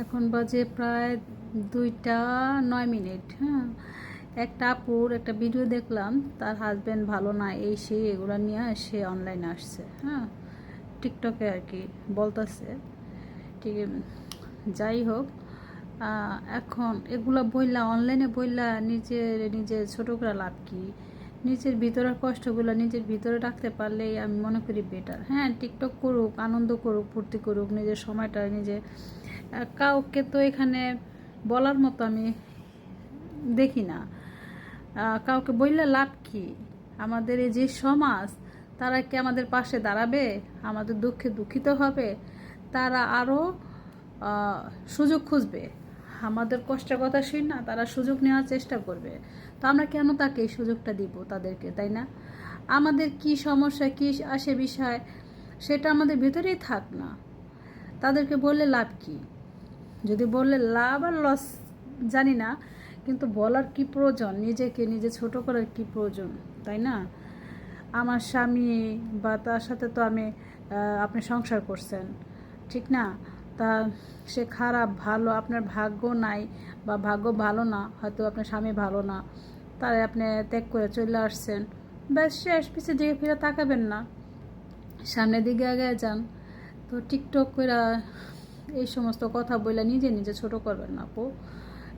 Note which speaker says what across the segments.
Speaker 1: এখন বাজে প্রায় 2টা 9 মিনিট। হ্যাঁ, একটা আপুর একটা ভিডিও দেখলাম, তার হাজব্যান্ড ভালো না, এই সেই এগুলো নিয়ে সে অনলাইনে আসছে। হ্যাঁ, টিকটকে আর কি বলতেছে। ঠিক, যাই হোক, এখন এগুলা বইলা অনলাইনে বইলা নিজে ছোট করে লাভ কি? নিজের ভিতরের কষ্টগুলো নিজের ভিতরে রাখতে পারলেই আমি মনে করি বেটার। হ্যাঁ, টিকটক করুক, আনন্দ করুক, ফুর্তি করুক, নিজের সময়টা নিজে, কাউকে তো এখানে বলার মতো আমি দেখি না। কাউকে বললে লাভ কি? আমাদের এই যে সমাজ, তারা কি আমাদের পাশে দাঁড়াবে? আমাদের দুঃখে দুঃখিত হবে? তারা আরও সুযোগ খুঁজবে। আমাদের কষ্টের কথা শুন না, তারা সুযোগ নেওয়ার চেষ্টা করবে। তো আমরা কেন তাকে এই সুযোগটা দিব তাদেরকে, তাই না? আমাদের কি সমস্যা, কি আসে বিষয়, সেটা আমাদের ভিতরেই থাক না। তাদেরকে বললে লাভ কি? যদি বললে লাভ আর লস জানি না, কিন্তু বলার কি প্রয়োজন? নিজেকে নিজে ছোট করার কি প্রয়োজন, তাই না? আমার স্বামী বা তার সাথে তো আপনি সংসার করছেন, ঠিক না? তা সে খারাপ ভালো আপনার ভাগ্য নাই, বা ভাগ্য ভালো না, হয়তো আপনার স্বামী ভালো না, তাই আপনি ত্যাগ করে চলে আসছেন। ব্যাস, শেষ, পিছিয়ে দিকে ফিরে তাকাবেন না, সামনের দিকে আগে যান। তো টিকটক করে এই সমস্ত কথা বলে নিজে নিজে ছোট করবেন না আপু।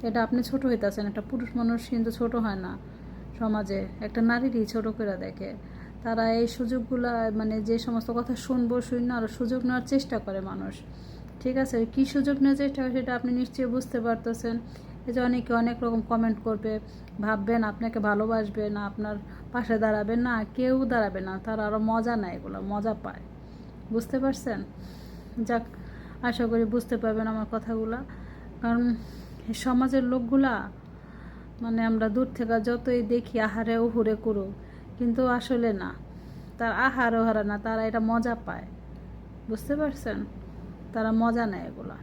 Speaker 1: এটা আপনি ছোট হইতেছেন, একটা পুরুষ মানুষ কিন্তু ছোট হয় না সমাজে, একটা নারীরই ছোট করে দেখে। তারা এই সুযোগগুলো, মানে যে সমস্ত কথা শুনবো শুন না, আরও সুযোগ নেওয়ার চেষ্টা করে মানুষ। ঠিক আছে, কী সুযোগ নেওয়ার চেষ্টা করে সেটা আপনি নিশ্চয়ই বুঝতে পারতেছেন। এই যে অনেকে অনেক রকম কমেন্ট করবে, ভাববেন আপনাকে ভালোবাসবে না, আপনার পাশে দাঁড়াবে না, কেউ দাঁড়াবে না, তারা আরও মজা নেয়, এগুলো মজা পায়। বুঝতে পারছেন? যাক, আশা করি বুঝতে পারবেন আমার কথাগুলা। কারণ সমাজের লোকগুলা, মানে আমরা দূর থেকে যতই দেখি আহারে উহুরে করুক, কিন্তু আসলে না, তার আহার ওহারা না, তারা এটা মজা পায়। বুঝতে পারছেন? তারা মজা নেয় এগুলা।